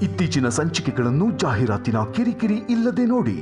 ಇತ್ತೀಚಿನ ಸಂಚಿಕೆಗಳನ್ನು ಜಾಹೀರಾತಿನ ಕಿರಿಕಿರಿ ಇಲ್ಲದೆ ನೋಡಿ.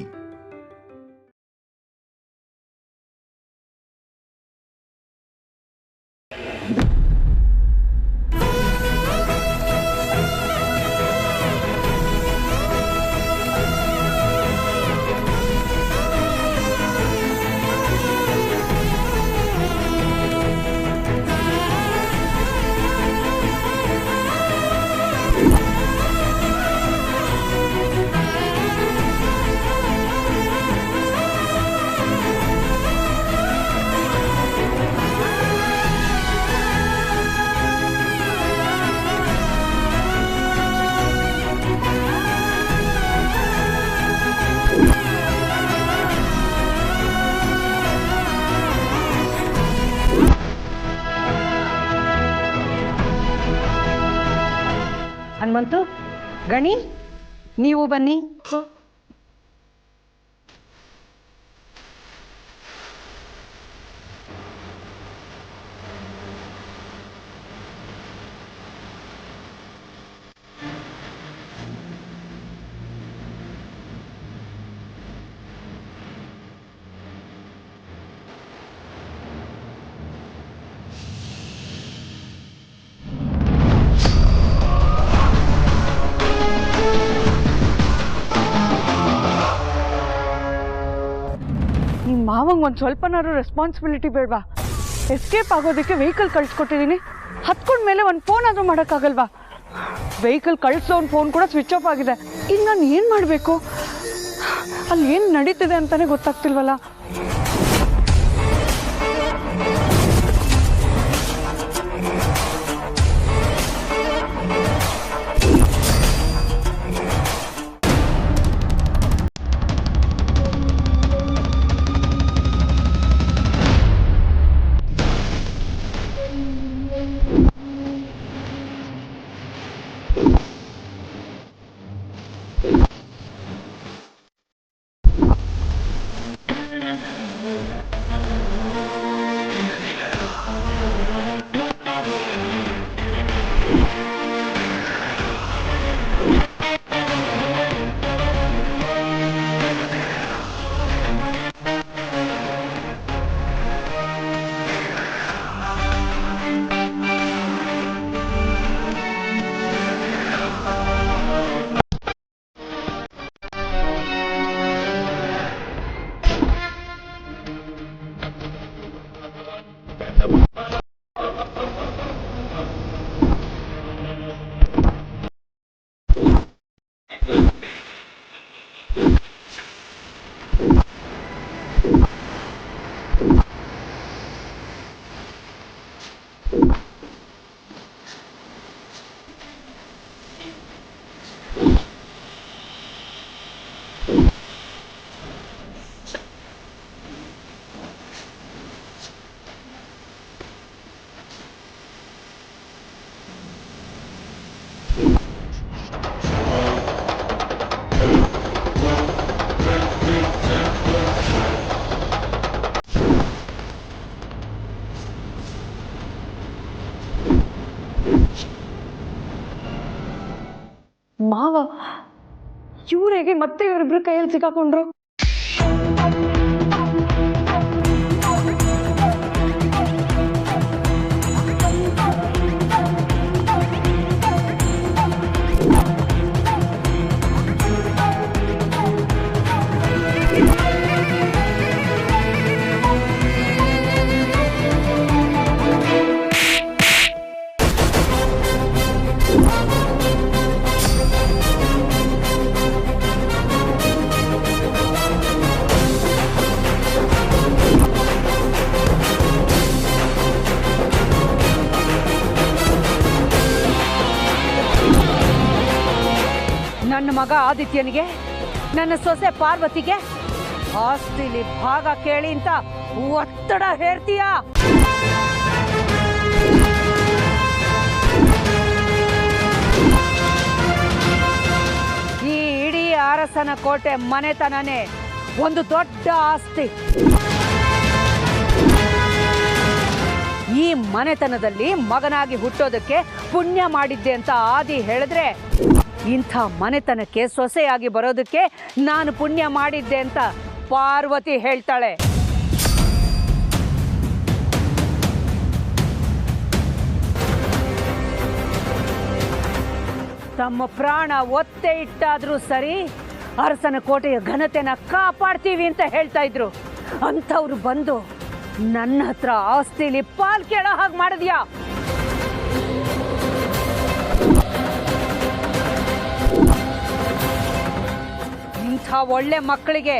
ಹನುಮಂತು, ಗಣಿ, ನೀವು ಬನ್ನಿ. ಮಾವಂಗೆ ಒಂದು ಸ್ವಲ್ಪನಾದ್ರು ರೆಸ್ಪಾನ್ಸಿಬಿಲಿಟಿ ಬೇಡವಾ? ಎಸ್ಕೇಪ್ ಆಗೋದಕ್ಕೆ ವೆಹಿಕಲ್ ಕಳಿಸ್ಕೊಟ್ಟಿದ್ದೀನಿ, ಹತ್ಕೊಂಡ ಮೇಲೆ ಒಂದು ಫೋನ್ ಆದರೂ ಮಾಡೋಕ್ಕಾಗಲ್ವಾ? ವೆಹಿಕಲ್ ಕಳಿಸೋ ಒಂದು ಫೋನ್ ಕೂಡ ಸ್ವಿಚ್ ಆಫ್ ಆಗಿದೆ. ಈಗ ನಾನು ಏನು ಮಾಡಬೇಕು? ಅಲ್ಲಿ ಏನು ನಡೀತಿದೆ ಅಂತಲೇ ಗೊತ್ತಾಗ್ತಿಲ್ವಲ್ಲ. ಮಾವ ಇವ್ರಿಗೆ ಮತ್ತೆ ಇವರಿಬ್ರು ಕೈಯಲ್ಲಿ ಸಿಕ್ಕಾಕೊಂಡ್ರು. ನನ್ನ ಮಗ ಆದಿತ್ಯನಿಗೆ, ನನ್ನ ಸೊಸೆ ಪಾರ್ವತಿಗೆ ಆಸ್ತಿಲಿ ಭಾಗ ಕೇಳಿ ಅಂತ ಒತ್ತಡ ಹೇರ್ತೀಯ? ಈ ಇಡೀ ಅರಸನ ಕೋಟೆ ಮನೆತನನೇ ಒಂದು ದೊಡ್ಡ ಆಸ್ತಿ. ಈ ಮನೆತನದಲ್ಲಿ ಮಗನಾಗಿ ಹುಟ್ಟೋದಕ್ಕೆ ಪುಣ್ಯ ಮಾಡಿದ್ದೆ ಅಂತ ಆದಿ ಹೇಳಿದ್ರೆ ಇಂಥ ಮನೆತನಕ್ಕೆ ಸೊಸೆಯಾಗಿ ಬರೋದಕ್ಕೆ ನಾನು ಪುಣ್ಯ ಮಾಡಿದ್ದೆ ಅಂತ ಪಾರ್ವತಿ ಹೇಳ್ತಾಳೆ. ತಮ್ಮ ಪ್ರಾಣ ಒತ್ತೆ ಇಟ್ಟಾದ್ರೂ ಸರಿ ಅರಸನ ಕೋಟೆಯ ಘನತೆನ ಕಾಪಾಡ್ತೀವಿ ಅಂತ ಹೇಳ್ತಾ ಇದ್ರು. ಅಂಥವ್ರು ಬಂದು ನನ್ನ ಹತ್ರ ಆಸ್ತಿಲಿ ಪಾಲ್ ಕೇಳೋ ಹಾಗೆ ಮಾಡಿದ್ಯಾ? ಇಂಥ ಒಳ್ಳೆ ಮಕ್ಕಳಿಗೆ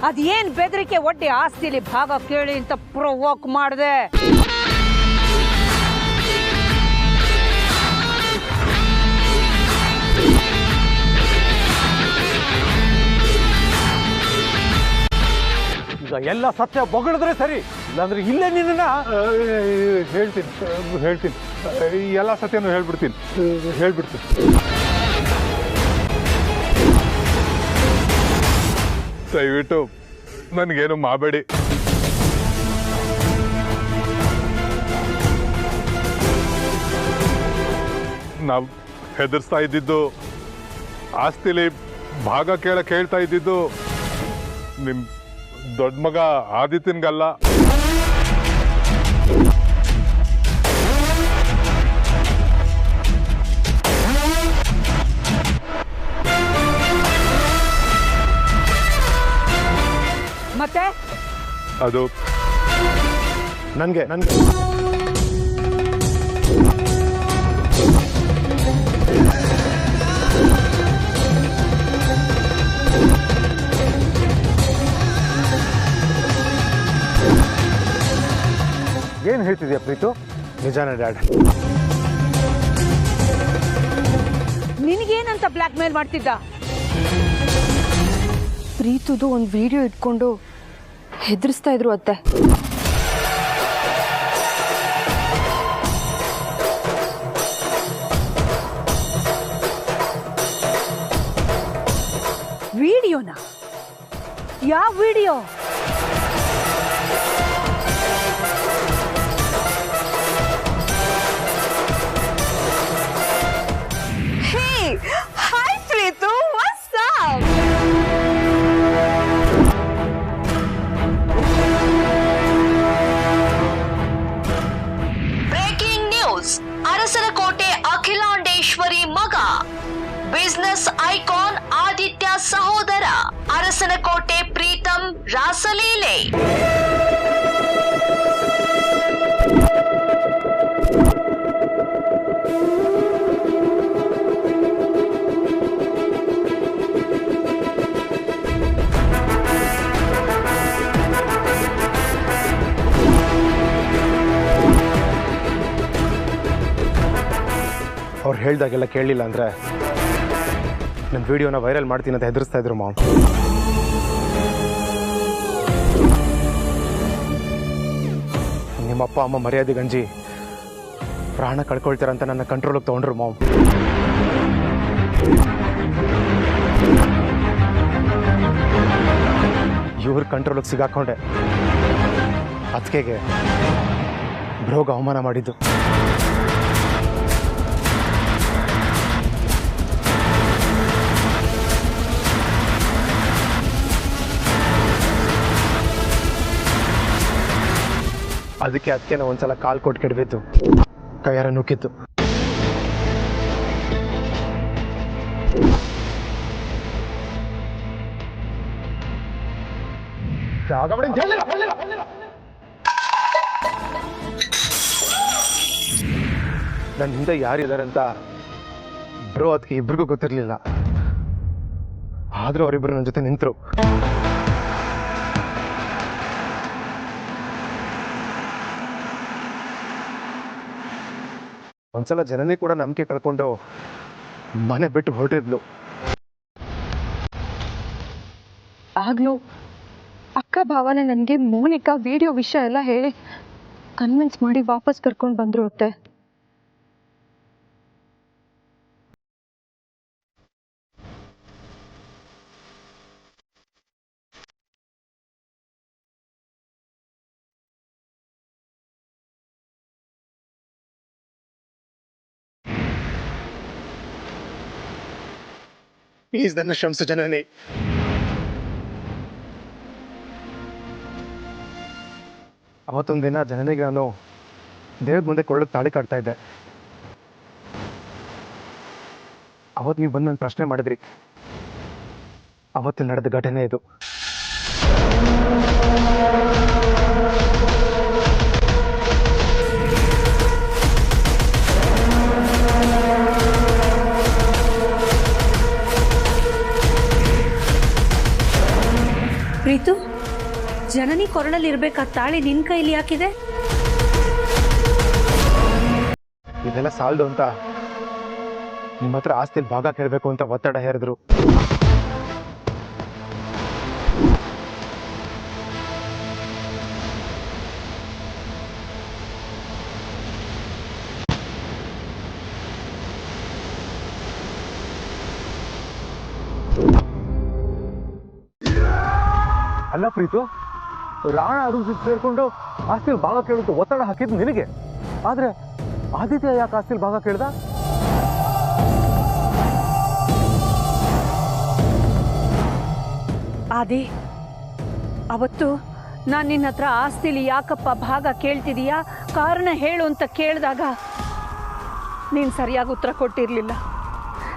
ಅದೇನ್ ಬೆದರಿಕೆ ಒಡ್ಡಿ ಆಸ್ತಿಲಿ ಭಾಗ ಕೇಳಿ ಅಂತ ಪ್ರೊವೋಕ್ ಮಾಡಿದೆ. ಈಗ ಎಲ್ಲ ಸತ್ಯ ಬೊಗಳಿದ್ರೆ ಸರಿ, ಇಲ್ಲಾಂದ್ರೆ ಇಲ್ಲೇ ನಿನ್ನ ಹೇಳ್ತೀನಿ ಎಲ್ಲ ಸತ್ಯನೂ ಹೇಳ್ಬಿಡ್ತೀನಿ. ದಯವಿಟ್ಟು ನನಗೇನು ಮಾಡಬೇಡಿ. ನಾವು ಹೆದರ್ಸ್ತಾ ಇದ್ದಿದ್ದು, ಆಸ್ತಿಲಿ ಭಾಗ ಕೇಳ್ತಾ ಇದ್ದಿದ್ದು ನಿಮ್ಮ ದೊಡ್ಡ ಮಗ ಆದಿತ್ಯನ್ಗಲ್ಲ. ಮತ್ತೆ ಅದು ನನಗೆ ಏನು ಹೇಳ್ತಿದ್ಯಾ ಪ್ರೀತು? ನಿಜಾನ ಡ್ಯಾಡ್? ನಿನಗೇನಂತ ಬ್ಲ್ಯಾಕ್ ಮೇಲ್ ಮಾಡ್ತಿದ್ದ? ಪ್ರೀತುದು ಒಂದು ವಿಡಿಯೋ ಇಟ್ಕೊಂಡು ಹೆದರ್ಸ್ತಾ ಇದ್ರು ಅತ್ತೆ. ವಿಡಿಯೋನಾ? ಯಾವ video? Hi Preethu, what's up? Breaking news. Arasarakote Akhilandeshwari ಮಗ, ಬಿಸಿನೆಸ್ ಐಕಾನ್ ಆದಿತ್ಯ ಸಹೋದರ, ಅರಸನಕೋಟೆ ಪ್ರೀತಂ ರಾಸಲೀಲೆ. ಅವ್ರು ಹೇಳ್ದಾಗೆಲ್ಲ ಕೇಳಲಿಲ್ಲ ಅಂದರೆ ನನ್ನ ವಿಡಿಯೋನ ವೈರಲ್ ಮಾಡ್ತೀನಿ ಅಂತ ಹೆದರ್ಸ್ತಾ ಇದ್ರು ಮಾಮ್. ನಿಮ್ಮಪ್ಪ ಅಮ್ಮ ಮರ್ಯಾದೆ ಗಂಜಿ ಪ್ರಾಣ ಕಳ್ಕೊಳ್ತಾರಂತ ನನ್ನ ಕಂಟ್ರೋಲಿಗೆ ತೊಗೊಂಡ್ರು ಮಾಮ್. ಇವ್ರ ಕಂಟ್ರೋಲಿಗೆ ಸಿಗಾಕೊಂಡೆ. ಅದಕ್ಕೆ ಬ್ರೋಗ ಅವಮಾನ ಮಾಡಿದ್ದು. ಅದಕ್ಕೆ ಅದಕ್ಕೆ ಒಂದ್ಸಲ ಕಾಲ್ ಕೊಟ್ಟು ಕೆಡಬಿತ್ತು, ಕೈಯಾರ ನುಕ್ಕಿತ್ತು. ನನ್ನ ಹಿಂದೆ ಯಾರಿದ್ದಾರೆ ಅಂತ ಬ್ರೋ ಅದಕ್ಕೆ ಇಬ್ರಿಗೂ ಗೊತ್ತಿರಲಿಲ್ಲ. ಆದರೂ ಅವರಿಬ್ಬರು ನನ್ನ ಜೊತೆ ನಿಂತರು. ಒಂದ್ಸಲ ಜನನೇ ಕೂಡ ನಂಬಿಕೆ ಕಳ್ಕೊಂಡು ಮನೆ ಬಿಟ್ಟು ಹೊರಟಿದ್ಲು. ಆಗ್ಲೂ ಅಕ್ಕ ಭಾವನೆ ನನಗೆ ಮೋನಿಕಾ ವಿಡಿಯೋ ವಿಷಯ ಎಲ್ಲ ಹೇಳಿ ಕನ್ವಿನ್ಸ್ ಮಾಡಿ ವಾಪಸ್ ಕರ್ಕೊಂಡು ಬಂದ್ರು ಅತ್ತೆ. ಪ್ಲೀಸ್ ನನ್ನ ಕ್ಷಮಿಸು ಜನನಿ. ಅವತ್ತೊಂದು ದಿನ ಜನನಿಗೆ ನಾನು ದೇವ್ರ ಮುಂದೆ ಕೊಳ್ಳಕ್ಕೆ ತಾಳಿ ಕಟ್ತಾ ಇದ್ದೆ. ಅವತ್ತು ನೀವು ಬಂದು ನನ್ನ ಪ್ರಶ್ನೆ ಮಾಡಿದ್ರಿ. ಅವತ್ತು ನಡೆದ ಘಟನೆ ಇದು. ಪ್ರೀತು, ಜನನಿ ಕೊರಳಲ್ಲಿ ಇರ್ಬೇಕಾದ ತಾಳಿ ನಿನ್ ಕೈಲಿ ಯಾಕಿದೆ? ಇದೆಲ್ಲ ಸಾಲದು ಅಂತ ನಿಮ್ಮ ಹತ್ರ ಆಸ್ತಿಲಿ ಭಾಗ ಕೇಳಬೇಕು ಅಂತ ಒತ್ತಡ ಹೇರಿದ್ರು. ಅಲ್ಲ ಪ್ರೀತು, ರಾಣ ಅರುಣ್ ಸೇರ್ಕೊಂಡು ಆಸ್ತಿಲಿ ಭಾಗ ಕೇಳುತ್ತೆ ಒತ್ತಡ ಹಾಕಿದ್ದು ನಿನಗೆ. ಆದ್ರೆ ಆದಿತ್ಯ ಯಾಕೆ ಆಸ್ತಿಲಿ ಭಾಗ ಕೇಳ್ದ? ಆದಿ, ಅವತ್ತು ನಾನು ನಿನ್ನ ಹತ್ರ ಆಸ್ತಿಲಿ ಯಾಕಪ್ಪ ಭಾಗ ಕೇಳ್ತಿದೀಯಾ, ಕಾರಣ ಹೇಳು ಅಂತ ಕೇಳಿದಾಗ ನೀನು ಸರಿಯಾಗಿ ಉತ್ತರ ಕೊಟ್ಟಿರಲಿಲ್ಲ.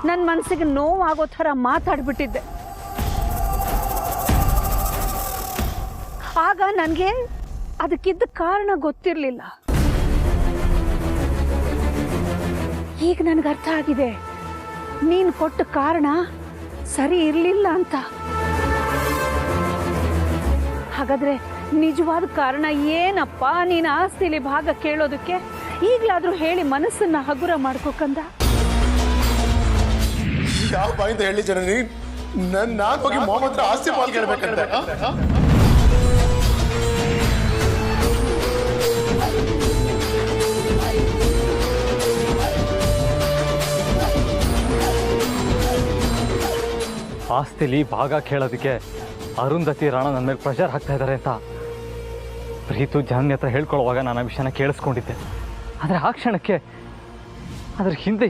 ನನ್ನ ಮನಸ್ಸಿಗೆ ನೋವಾಗೋ ಥರ ಮಾತಾಡ್ಬಿಟ್ಟಿದ್ದೆ. ಆಗ ನನಗೆ ಅದಕ್ಕಿದ್ದ ಕಾರಣ ಗೊತ್ತಿರಲಿಲ್ಲ. ಈಗ ನನಗೆ ಅರ್ಥ ಆಗಿದೆ, ನೀನು ಕೊಟ್ಟ ಕಾರಣ ಸರಿ ಇರಲಿಲ್ಲ ಅಂತ. ಹಾಗಾದ್ರೆ ನಿಜವಾದ ಕಾರಣ ಏನಪ್ಪ ನೀನು ಆಸ್ತಿಲಿ ಭಾಗ ಕೇಳೋದಕ್ಕೆ? ಈಗಲಾದ್ರೂ ಹೇಳಿ ಮನಸ್ಸನ್ನ ಹಗುರ ಮಾಡ್ಕೋಕಂದ. ಯಾವ ಬಾಯಿಂದ ಹೇಳಿ ಜನನಿ, ನಾನು ಹೋಗಿ ಮೊಹಮ್ಮದ್ ಹತ್ರ ಆಸ್ತಿ ಪಾಲ್ ಕೇಳ್ಬೇಕಂತ? ಆಸ್ತಿಲಿ ಭಾಗ ಕೇಳೋದಕ್ಕೆ ಅರುಂಧತಿ ರಾಣ ನನ್ನ ಮೇಲೆ ಪ್ರೆಷರ್ ಹಾಕ್ತಾ ಇದ್ದಾರೆ ಅಂತ ಪ್ರೀತು ಜನನಿ ಹತ್ರ ಹೇಳ್ಕೊಳ್ಳುವಾಗ ನಾನು ಆ ವಿಷಯನ ಕೇಳಿಸ್ಕೊಂಡಿದ್ದೆ. ಆದರೆ ಆ ಕ್ಷಣಕ್ಕೆ ಅದ್ರ ಹಿಂದೆ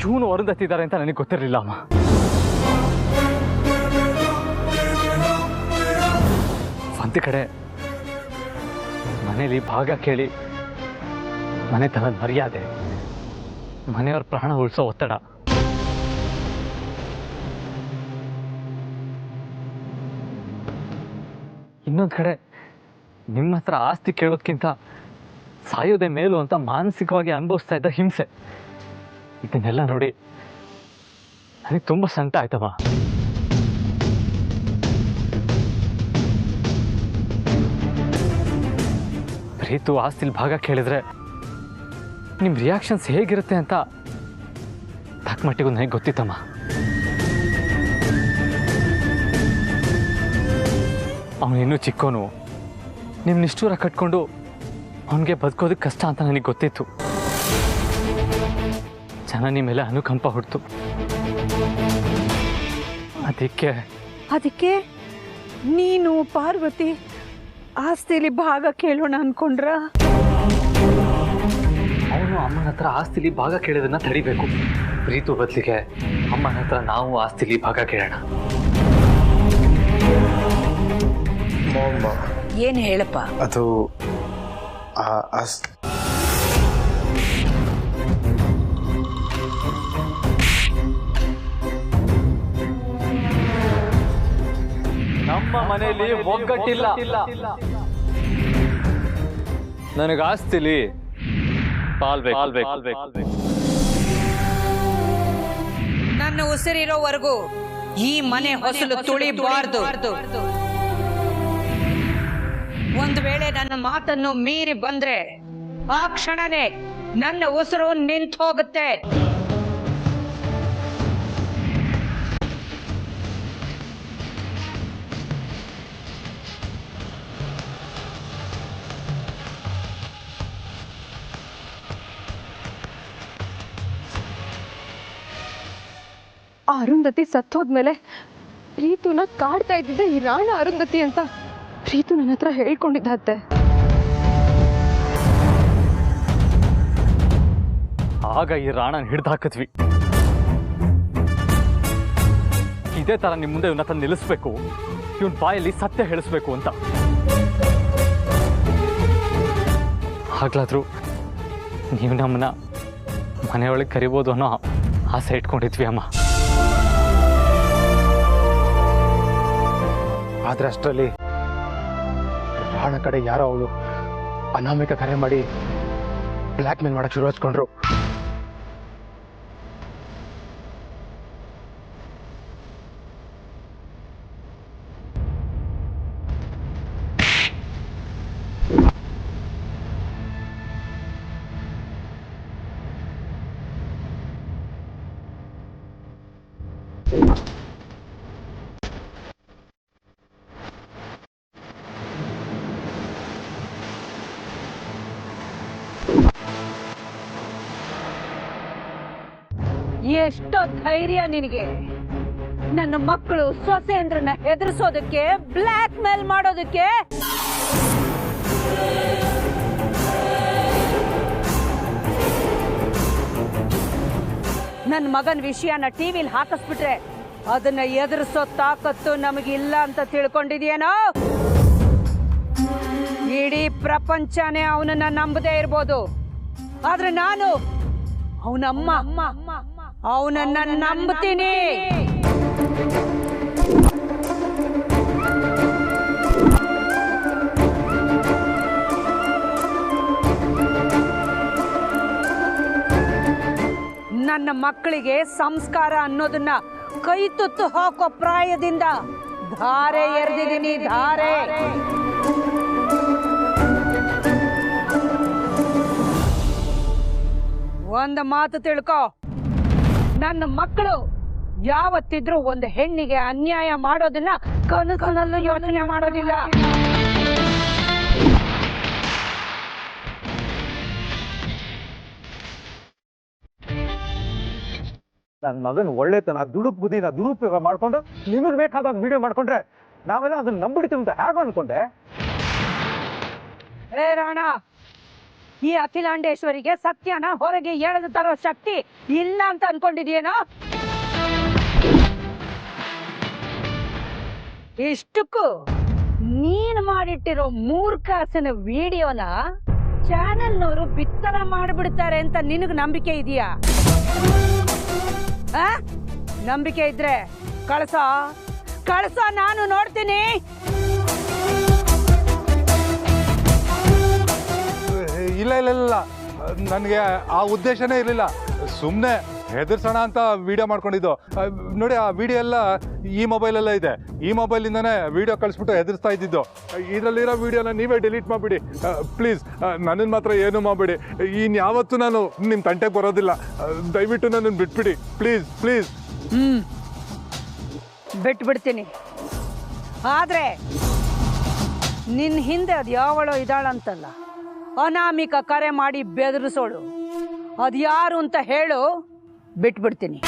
ಇವನು ಅರುಂಧತಿ ಇದ್ದಾರೆ ಅಂತ ನನಗೆ ಗೊತ್ತಿರಲಿಲ್ಲ ಅಮ್ಮ. ಒಂದು ಕಡೆ ಮನೇಲಿ ಭಾಗ ಕೇಳಿ ಮನೆತನದ ಮರ್ಯಾದೆ, ಮನೆಯವ್ರ ಪ್ರಾಣ ಉಳಿಸೋ ಒತ್ತಡ, ಇನ್ನೊಂದು ಕಡೆ ನಿಮ್ಮ ಹತ್ರ ಆಸ್ತಿ ಕೇಳೋದ್ಕಿಂತ ಸಾಯೋದೇ ಮೇಲು ಅಂತ ಮಾನಸಿಕವಾಗಿ ಅನುಭವಿಸ್ತಾ ಇದ್ದ ಹಿಂಸೆ, ಇದನ್ನೆಲ್ಲ ನೋಡಿ ನನಗೆ ತುಂಬ ಸಂಕಟ ಆಯ್ತಮ್ಮ. ಪ್ರೀತು ಆಸ್ತಿಲಿ ಭಾಗ ಕೇಳಿದ್ರೆ ನಿಮ್ಮ ರಿಯಾಕ್ಷನ್ಸ್ ಹೇಗಿರುತ್ತೆ ಅಂತ ತಕ್ಕ ಮಟ್ಟಿಗೂ ನನಗೆ ಗೊತ್ತಿತ್ತಮ್ಮ. ಅವನು ಇನ್ನೂ ಚಿಕ್ಕೋನು, ನಿಮ್ಮ ನಿಷ್ಠೂರ ಕಟ್ಕೊಂಡು ಅವನಿಗೆ ಬದುಕೋದಕ್ಕೆ ಕಷ್ಟ ಅಂತ ನನಗೆ ಗೊತ್ತಿತ್ತು. ಜನನಿ ಮೇಲೆ ಅನುಕಂಪ ಹುಡ್ತು. ಅದಕ್ಕೆ ನೀನು ಪಾರ್ವತಿ ಆಸ್ತಿಲಿ ಭಾಗ ಕೇಳೋಣ ಅನ್ಕೊಂಡ್ರ? ಅವನು ಅಮ್ಮನ ಹತ್ರ ಆಸ್ತಿಲಿ ಭಾಗ ಕೇಳೋದನ್ನ ತಡಿಬೇಕು. ಪ್ರೀತು ಬದಲಿಗೆ ಅಮ್ಮನ ಹತ್ರ ನಾವು ಆಸ್ತಿಲಿ ಭಾಗ ಕೇಳೋಣ. ಏನು ಹೇಳಪ್ಪ? ಅದು ನಮ್ಮ ಮನೆಯಲ್ಲಿ ಒಗ್ಗಟ್ಟಿಲ್ಲ. ನನಗೆ ಆಸ್ತಿಲಿ ಪಾಲ್ಬೇಕು. ನನ್ನ ಉಸಿರಿರೋವರೆಗೂ ಈ ಮನೆ ಹೊಸಲು ತುಳಿಬಾರ್ದು. ಒಂದು ವೇಳೆ ನನ್ನ ಮಾತನ್ನು ಮೀರಿ ಬಂದ್ರೆ ಆ ಕ್ಷಣನೇ ನನ್ನ ಉಸಿರು ನಿಂತು ಹೋಗುತ್ತೆ. ಆ ಅರುಂಧತಿ ಸತ್ತೋದ್ಮೇಲೆ ಪ್ರೀತುನ ಕಾಡ್ತಾ ಇದ್ದಿದ್ದೆ ಈ ರಾಣ ಅರುಂಧತಿ ಅಂತ ಪ್ರೀತು ನನ್ನ ಹತ್ರ ಹೇಳ್ಕೊಂಡಿದ್ದೆ. ಆಗ ಈ ರಾಣನ ಹಿಡ್ದು ಹಾಕಿದ್ವಿ. ಇದೇ ಥರ ನಿಮ್ಮ ಮುಂದೆ ಇವನ್ನ ತಂದು ನಿಲ್ಲಿಸ್ಬೇಕು, ಇವನ ಬಾಯಲ್ಲಿ ಸತ್ಯ ಹೇಳಿಸ್ಬೇಕು ಅಂತ. ಆಗ್ಲಾದ್ರೂ ನೀವು ನಮ್ಮನ್ನ ಮನೆಯೊಳಗೆ ಕರಿಬೋದು ಅನ್ನೋ ಆಸೆ ಇಟ್ಕೊಂಡಿದ್ವಿ ಅಮ್ಮ. ಆದ್ರೆ ಅಷ್ಟರಲ್ಲಿ ರಾಣ ಕಡೆ ಯಾರೋ ಅವಳು ಅನಾಮಿಕ ಕರೆ ಮಾಡಿ ಬ್ಲ್ಯಾಕ್ ಮೇಲ್ ಮಾಡಕ್ ಶುರು ಹಚ್ಕೊಂಡ್ರು. ಎಷ್ಟೋ ಧೈರ್ಯ ನಿನಗೆ, ನನ್ನ ಮಕ್ಕಳು ಸೊಸೆಂದ್ರನ್ನ ಹೆದರ್ಸೋದಕ್ಕೆ, ಬ್ಲ್ಯಾಕ್ ಮೇಲ್ ಮಾಡೋದಕ್ಕೆ. ನನ್ನ ಮಗನ ವಿಷಯನ ಟಿವಿಲಿ ಹಾಕಿಸ್ಬಿಟ್ರೆ ಅದನ್ನ ಎದುರಿಸೋ ತಾಕತ್ತು ನಮಗಿಲ್ಲ ಅಂತ ತಿಳ್ಕೊಂಡಿದ್ಯೇನೋ? ಇಡೀ ಪ್ರಪಂಚನೇ ಅವನನ್ನ ನಂಬದೇ ಇರ್ಬೋದು, ಆದ್ರೆ ನಾನು ಅವನಮ್ಮ, ಅವನನ್ನ ನಂಬ್ತೀನಿ. ನನ್ನ ಮಕ್ಕಳಿಗೆ ಸಂಸ್ಕಾರ ಅನ್ನೋದನ್ನ ಕೈ ತುತ್ತು ಹಾಕೋ ಪ್ರಾಯದಿಂದ ಧಾರೆ ಎರೆದಿದ್ದೀನಿ, ಧಾರೆ. ಒಂದು ಮಾತು ತಿಳ್ಕೊ, ನನ್ನ ಮಕ್ಕಳು ಯಾವತ್ತಿದ್ರೂ ಒಂದು ಹೆಣ್ಣಿಗೆ ಅನ್ಯಾಯ ಮಾಡೋದನ್ನ ಕನಕನಲ್ಲೂ ಯೋಚನೆ ಮಾಡೋದಿಲ್ಲ. ನನ್ನ ಮಗನ ಒಳ್ಳೆತನ ದುಡುಕ್ ಬುದ್ಧಿನ ದುರುಪಯೋಗ ಮಾಡ್ಕೊಂಡು ನಿಮಗೆ ಬೇಕಾದಾಗ ವಿಡಿಯೋ ಮಾಡ್ಕೊಂಡ್ರೆ ನಾವೆಲ್ಲ ಅದನ್ನ ನಂಬಿಡ್ತೀವಿ ಅಂತ ಹೇಗೆ ಅನ್ಕೊಂಡೆ? ಹೇ ರಾಣ, ಈ ಅಖಿಲಾಂಡೇಶ್ವರಿಗೆ ಸತ್ಯನ ಹೊರಗೆ ಎಳೆದು ತರೋ ಶಕ್ತಿ ಇಲ್ಲ ಅಂತ ಅನ್ಕೊಂಡಿದ್ಯೇನೋ? ಇಷ್ಟಕ್ಕೂ ನೀನ್ ಮಾಡಿಟ್ಟಿರೋ ಮೂರ್ಖಾಸನ ವಿಡಿಯೋನ ಚಾನೆಲ್ನವರು ಬಿತ್ತರ ಮಾಡಿಬಿಡ್ತಾರೆ ಅಂತ ನಿನಗ್ ನಂಬಿಕೆ ಇದೆಯಾ? ನಂಬಿಕೆ ಇದ್ರೆ ಕಳ್ಸೋ, ನಾನು ನೋಡ್ತೀನಿ. ಇಲ್ಲ ಇಲ್ಲ ಇಲ್ಲ, ನನಗೆ ಆ ಉದ್ದೇಶನೇ ಇರಲಿಲ್ಲ. ಸುಮ್ಮನೆ ಹೆದರ್ಸೋಣ ಅಂತ ವಿಡಿಯೋ ಮಾಡ್ಕೊಂಡಿದ್ದು. ನೋಡಿ, ಆ ವಿಡಿಯೋ ಎಲ್ಲ ಈ ಮೊಬೈಲೆಲ್ಲ ಇದೆ. ಈ ಮೊಬೈಲಿಂದನೇ ವಿಡಿಯೋ ಕಳಿಸ್ಬಿಟ್ಟು ಹೆದರ್ಸ್ತಾ ಇದ್ದಿದ್ದು. ಇದರಲ್ಲಿರೋ ವಿಡಿಯೋನ ನೀವೇ ಡಿಲೀಟ್ ಮಾಡಿಬಿಡಿ ಪ್ಲೀಸ್. ನನ್ನನ್ನು ಮಾತ್ರ ಏನೂ ಮಾಡಬೇಡಿ. ಇನ್ಯಾವತ್ತೂ ನಾನು ನಿಮ್ಮ ತಂಟೆಗೆ ಬರೋದಿಲ್ಲ. ದಯವಿಟ್ಟು ನನ್ನನ್ನು ಬಿಟ್ಬಿಡಿ ಪ್ಲೀಸ್ ಪ್ಲೀಸ್. ಬಿಟ್ಬಿಡ್ತೀನಿ, ಆದ್ರೆ ನಿನ್ನ ಹಿಂದೆ ಅದು ಯಾವಳೋ ಇದ್ದಾಳಂತಲ್ಲ, ಅನಾಮಿಕ ಕರೆ ಮಾಡಿ ಬೆದರಿಸೋಳು, ಅದು ಯಾರು ಅಂತ ಹೇಳು, ಬಿಟ್ಬಿಡ್ತೀನಿ.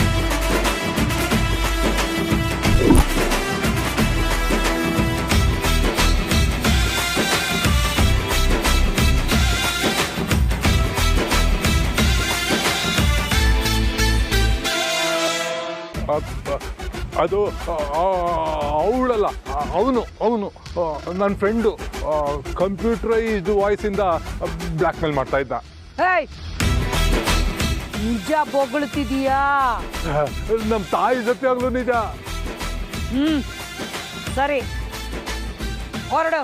ಅದು ಅವಳಲ್ಲ, ಅವನು ನನ್ನ ಫ್ರೆಂಡು ಕಂಪ್ಯೂಟರೈಸ್ಡ್ ವಾಯ್ಸಿಂದ ಬ್ಲ್ಯಾಕ್ ಮೇಲ್ ಮಾಡ್ತಾ ಇದ್ದ. ನಿಜ ಬೊಗಳ್ತಿದೀಯಾ? ನಮ್ಮ ತಾಯಿ ಜೊತೆಯಾಗ್ಲೂ ನಿಜ. ಸರಿ, ಹೊರಡು.